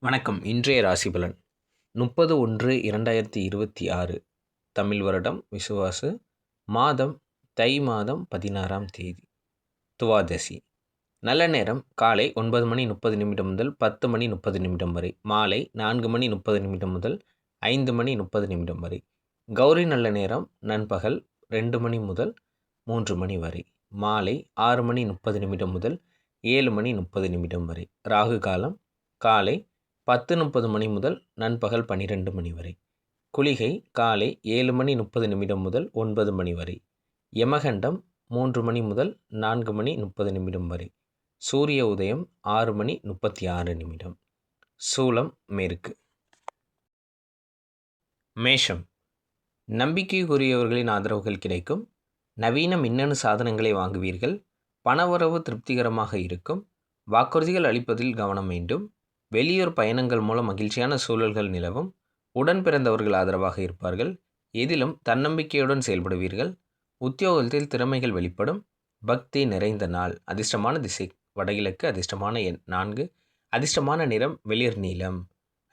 வணக்கம். இன்றைய ராசி பலன் 30/1/2026 தமிழ் வருடம் விசுவாசு மாதம் தை மாதம் 16ஆம் தேதி துவாதசி. நல்ல நேரம் காலை 9:30 முதல் 10:30 வரை, மாலை 4:30 முதல் 5:30 வரை. கௌரி நல்ல நேரம் நண்பகல் 2 மணி முதல் 3 மணி வரை, மாலை 6:30 முதல் 7:30 வரை. ராகு காலம் காலை 10:30 முதல் நண்பகல் 12 மணி வரை. குளிகை காலை 7:30 முதல் 9 மணி வரை. யமகண்டம் 3 மணி முதல் 4:30 வரை. சூரிய உதயம் 6:36. சூலம் மேற்கு. மேஷம். நம்பிக்கைக்குரியவர்களின் ஆதரவுகள் கிடைக்கும். நவீன மின்னணு சாதனங்களை வாங்குவீர்கள். பணவரவு திருப்திகரமாக இருக்கும். வாக்குறுதிகள் அளிப்பதில் கவனம் வேண்டும். வெளியூர் பயணங்கள் மூலம் மகிழ்ச்சியான சூழல்கள் நிலவும். உடன் பிறந்தவர்கள் ஆதரவாக இருப்பார்கள். எதிலும் தன்னம்பிக்கையுடன் செயல்படுவீர்கள். உத்தியோகத்தில் திறமைகள் வெளிப்படும். பக்தி நிறைந்த நாள். அதிர்ஷ்டமான திசை வடகிழக்கு. அதிர்ஷ்டமான எண் 4. அதிர்ஷ்டமான நிறம் வெளிர் நீலம்.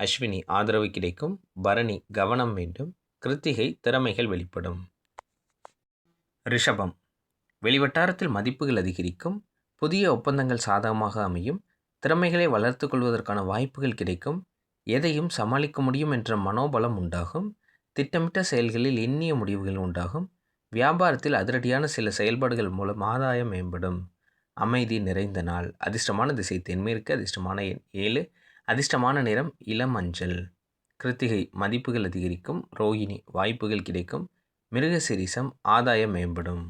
அஸ்வினி ஆதரவு கிடைக்கும். பரணி கவனம் வேண்டும். கிருத்திகை திறமைகள் வெளிப்படும். ரிஷபம். வெளிவட்டாரத்தில் மதிப்புகள் அதிகரிக்கும். புதிய ஒப்பந்தங்கள் சாதகமாக அமையும். திறமைகளை வளர்த்து கொள்வதற்கான வாய்ப்புகள் கிடைக்கும். எதையும் சமாளிக்க முடியும் என்ற மனோபலம் உண்டாகும். திட்டமிட்ட செயல்களில் எண்ணிய முடிவுகள் உண்டாகும். வியாபாரத்தில் அதிரடியான சில செயல்பாடுகள் மூலம் ஆதாயம் மேம்படும். அமைதி நிறைந்த நாள். அதிர்ஷ்டமான திசை தென்மேற்கு. அதிர்ஷ்டமான எண் 7. அதிர்ஷ்டமான நிறம் இளமஞ்சள். கிருத்திகை மதிப்புகள் அதிகரிக்கும். ரோகிணி வாய்ப்புகள் கிடைக்கும். மிருகசீரிசம் ஆதாயம் மேம்படும்.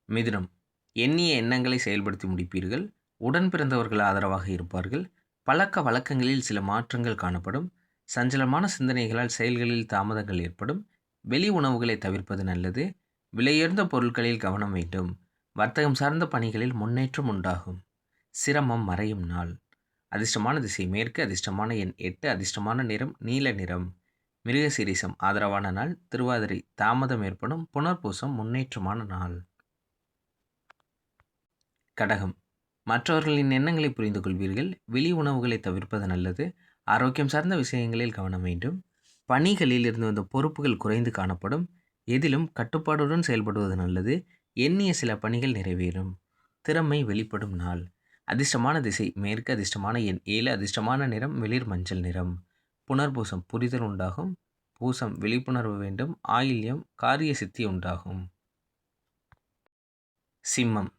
மிதுனம். எண்ணிய எண்ணங்களை செயல்படுத்தி முடிப்பீர்கள். உடன் பிறந்தவர்கள் ஆதரவாக இருப்பார்கள். பழக்க வழக்கங்களில் சில மாற்றங்கள் காணப்படும். சஞ்சலமான சிந்தனைகளால் செயல்களில் தாமதங்கள் ஏற்படும். வெளி உணவுகளை தவிர்ப்பது நல்லது. விலையுயர்ந்த பொருட்களில் கவனம் வேண்டும். வர்த்தகம் சார்ந்த பணிகளில் முன்னேற்றம் உண்டாகும். சிரமம் மறையும் நாள். அதிர்ஷ்டமான திசை மேற்கு. அதிர்ஷ்டமான எண் 8. அதிர்ஷ்டமான நிறம் நீல நிறம். மிருகசீரிசம் ஆதரவான நாள். திருவாதிரை தாமதம் ஏற்படும். புனர்பூசம் முன்னேற்றமான நாள். கடகம். மற்றவர்களின் எண்ணங்களை புரிந்து கொள்வீர்கள். வெளி உணவுகளை தவிர்ப்பது நல்லது. ஆரோக்கியம் சார்ந்த விஷயங்களில் கவனம் வேண்டும். பணிகளில் இருந்து வந்த பொறுப்புகள் குறைந்து காணப்படும். எதிலும் கட்டுப்பாடுடன் செயல்படுவது நல்லது. எண்ணிய சில பணிகள் நிறைவேறும். திறமை வெளிப்படும் நாள். அதிர்ஷ்டமான திசை மேற்கு. அதிர்ஷ்டமான எண் 7. அதிர்ஷ்டமான நிறம் வெளிர் மஞ்சள் நிறம். புனர்பூசம் புரிதல் உண்டாகும். பூசம் விழிப்புணர்வு வேண்டும். ஆயில்யம் காரிய சித்தி உண்டாகும். சிம்மம்.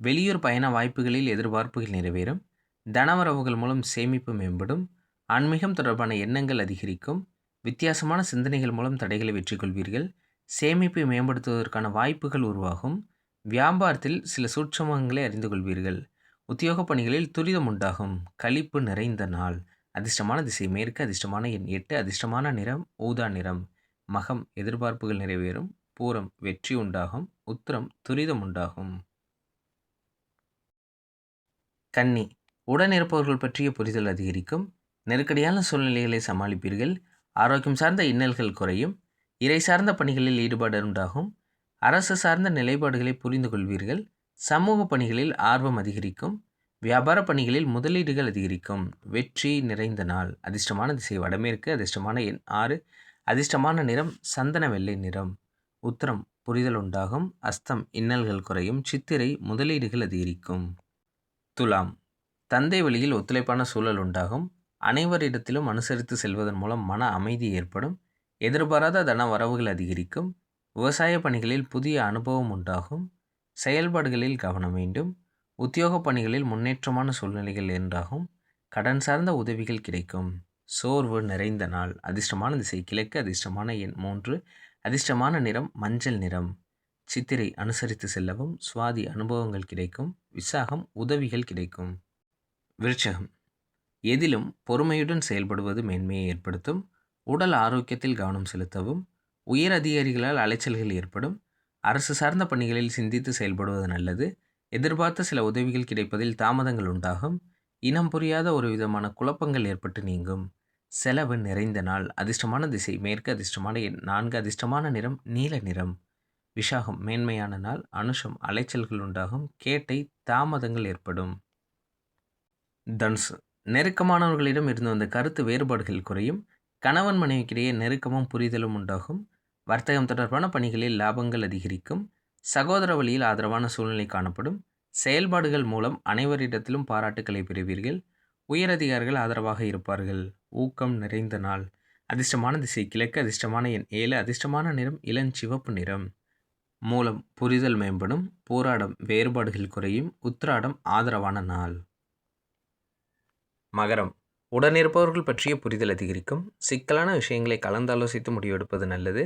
வெளியூர் பயண வாய்ப்புகளில் எதிர்பார்ப்புகள் நிறைவேறும். தனவரவுகள் மூலம் சேமிப்பு மேம்படும். ஆன்மீகம் தொடர்பான எண்ணங்கள் அதிகரிக்கும். வித்தியாசமான சிந்தனைகள் மூலம் தடைகளை வெற்றி கொள்வீர்கள். சேமிப்பை மேம்படுத்துவதற்கான வாய்ப்புகள் உருவாகும். வியாபாரத்தில் சில சூட்சமங்களை அறிந்து கொள்வீர்கள். உத்தியோக பணிகளில் துரிதம் உண்டாகும். களிப்பு நிறைந்த நாள். அதிர்ஷ்டமான திசை மேற்கு. அதிர்ஷ்டமான எண் 8. அதிர்ஷ்டமான நிறம் ஊதா நிறம். மகம் எதிர்பார்ப்புகள் நிறைவேறும். பூரம் வெற்றி உண்டாகும். உத்திரம் துரிதம் உண்டாகும். கன்னி. உடன் இருப்பவர்கள் பற்றிய புரிதல் அதிகரிக்கும். நெருக்கடியான சூழ்நிலைகளை சமாளிப்பீர்கள். ஆரோக்கியம் சார்ந்த இன்னல்கள் குறையும். இறை சார்ந்த பணிகளில் ஈடுபாடு உண்டாகும். அரசு சார்ந்த நிலைப்பாடுகளை புரிந்து கொள்வீர்கள். சமூக பணிகளில் ஆர்வம் அதிகரிக்கும். வியாபார பணிகளில் முதலீடுகள் அதிகரிக்கும். வெற்றி நிறைந்த நாள். அதிர்ஷ்டமான திசை வடமேற்கு. அதிர்ஷ்டமான எண் 6. அதிர்ஷ்டமான நிறம் சந்தன வெள்ளை நிறம். உத்திரம் புரிதல் உண்டாகும். அஸ்தம் இன்னல்கள் குறையும். சித்திரை முதலீடுகள் அதிகரிக்கும். துலாம். தந்தை வழியில் ஒத்துழைப்பான சூழல் உண்டாகும். அனைவரிடத்திலும் அனுசரித்து செல்வதன் மூலம் மன அமைதி ஏற்படும். எதிர்பாராத தன வரவுகள் அதிகரிக்கும். விவசாய பணிகளில் புதிய அனுபவம் உண்டாகும். செயல்பாடுகளில் கவனம் வேண்டும். உத்தியோக பணிகளில் முன்னேற்றமான சூழ்நிலைகள் உண்டாகும். கடன் சார்ந்த உதவிகள் கிடைக்கும். சோர்வு நிறைந்த நாள். அதிர்ஷ்டமான திசை கிழக்கு. அதிர்ஷ்டமான எண் 3. அதிர்ஷ்டமான நிறம் மஞ்சள் நிறம். சித்திரை அனுசரித்து செல்லவும். சுவாதி அனுபவங்கள் கிடைக்கும். விசாகம் உதவிகள் கிடைக்கும். விருச்சகம். எதிலும் பொறுமையுடன் செயல்படுவது மேன்மையை ஏற்படுத்தும். உடல் ஆரோக்கியத்தில் கவனம் செலுத்தவும். உயர் அதிகாரிகளால் அலைச்சல்கள் ஏற்படும். அரசு சார்ந்த பணிகளில் சிந்தித்து செயல்படுவது நல்லது. எதிர்பார்த்த சில உதவிகள் கிடைப்பதில் தாமதங்கள் உண்டாகும். இனம் புரியாத ஒரு விதமான குழப்பங்கள் ஏற்பட்டு நீங்கும். செலவு நிறைந்த நாள். அதிர்ஷ்டமான திசை மேற்கு. அதிர்ஷ்டமான எண் 4. அதிர்ஷ்டமான நிறம் நீல நிறம். விஷாகம் மேன்மையான நாள். அனுஷம் அலைச்சல்கள் உண்டாகும். கேட்டை தாமதங்கள் ஏற்படும். தனுசு. நெருக்கமானவர்களிடம் இருந்து வந்த கருத்து வேறுபாடுகள் குறையும். கணவன் மனைவிக்கிடையே நெருக்கமும் புரிதலும் உண்டாகும். வர்த்தகம் தொடர்பான பணிகளில் லாபங்கள் அதிகரிக்கும். சகோதர வழியில் ஆதரவான சூழ்நிலை காணப்படும். செயல்பாடுகள் மூலம் அனைவரிடத்திலும் பாராட்டுக்களை பெறுவீர்கள். உயரதிகாரிகள் ஆதரவாக இருப்பார்கள். ஊக்கம் நிறைந்த நாள். அதிர்ஷ்டமான திசை கிழக்கு. அதிர்ஷ்டமான எண் 7. அதிர்ஷ்டமான நிறம் இளஞ்சிவப்பு நிறம். மூலம் புரிதல் மேம்படும். போராடம் வேறுபாடுகள் குறையும். உத்திராடம் ஆதரவான நாள். மகரம் உடனிருப்பவர்கள் பற்றிய புரிதல் அதிகரிக்கும். சிக்கலான விஷயங்களை கலந்தாலோசித்து முடிவெடுப்பது நல்லது.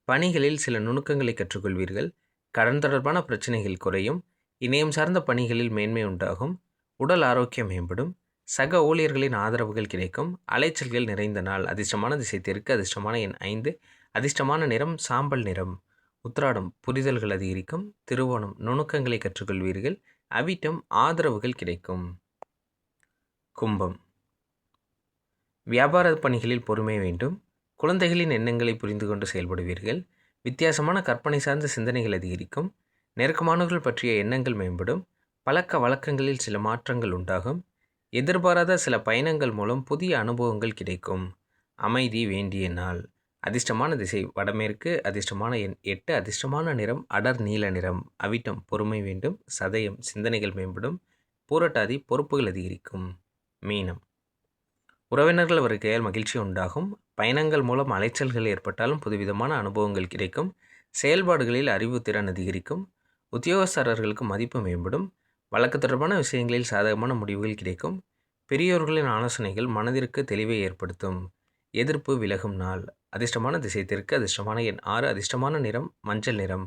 பணிகளில் சில நுணுக்கங்களை கற்றுக்கொள்வீர்கள். கடன் தொடர்பான பிரச்சனைகள் குறையும். இணையம் சார்ந்த பணிகளில் மேன்மை உண்டாகும். உடல் ஆரோக்கியம் மேம்படும். சக ஊழியர்களின் ஆதரவுகள் கிடைக்கும். அலைச்சல்கள் நிறைந்த நாள். அதிர்ஷ்டமான திசை தெற்கு. அதிர்ஷ்டமான எண் 5. அதிர்ஷ்டமான நிறம் சாம்பல் நிறம். உத்திராடம் புரிதல்கள் அதிகரிக்கும். திருவோணம் நுணுக்கங்களை கற்றுக்கொள்வீர்கள். அவிட்டம் ஆதரவுகள் கிடைக்கும். கும்பம் வியாபார பணிகளில் பொறுமை வேண்டும். குழந்தைகளின் எண்ணங்களை புரிந்து கொண்டு செயல்படுவீர்கள். வித்தியாசமான கற்பனை சார்ந்த சிந்தனைகள் அதிகரிக்கும். நெருக்கமானவர்கள் பற்றிய எண்ணங்கள் மேம்படும். பழக்க வழக்கங்களில் சில மாற்றங்கள் உண்டாகும். எதிர்பாராத சில பயணங்கள் மூலம் புதிய அனுபவங்கள் கிடைக்கும். அமைதி வேண்டிய நாள். அதிர்ஷ்டமான திசை வடமேற்கு. அதிர்ஷ்டமான எண் 8. அதிர்ஷ்டமான நிறம் அடர் நீல நிறம். அவிட்டம் பொறுமை வேண்டும். சதயம் சிந்தனைகள் மேம்படும். பூரட்டாதி பொறுப்புகள் அதிகரிக்கும். மீனம் உறவினர்கள் வருகையால் மகிழ்ச்சி உண்டாகும். பயணங்கள் மூலம் அலைச்சல்கள் ஏற்பட்டாலும் புதுவிதமான அனுபவங்கள் கிடைக்கும். செயல்பாடுகளில் அறிவுத்திறன் அதிகரிக்கும். உத்தியோகஸ்தரர்களுக்கு மதிப்பு மேம்படும். வழக்கு தொடர்பான விஷயங்களில் சாதகமான முடிவுகள் கிடைக்கும். பெரியோர்களின் ஆலோசனைகள் மனதிற்கு தெளிவை ஏற்படுத்தும். எதிர்ப்பு விலகும் நாள். அதிர்ஷ்டமான திசை தெற்கு. அதிர்ஷ்டமான எண் 6. அதிர்ஷ்டமான நிறம் மஞ்சள் நிறம்.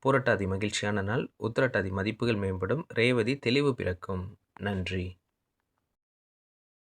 பூரட்டாதி மகிழ்ச்சியான நாள். உத்திரட்டாதி மதிப்புகள் மேம்படும். ரேவதி தெளிவு பிறக்கும். நன்றி.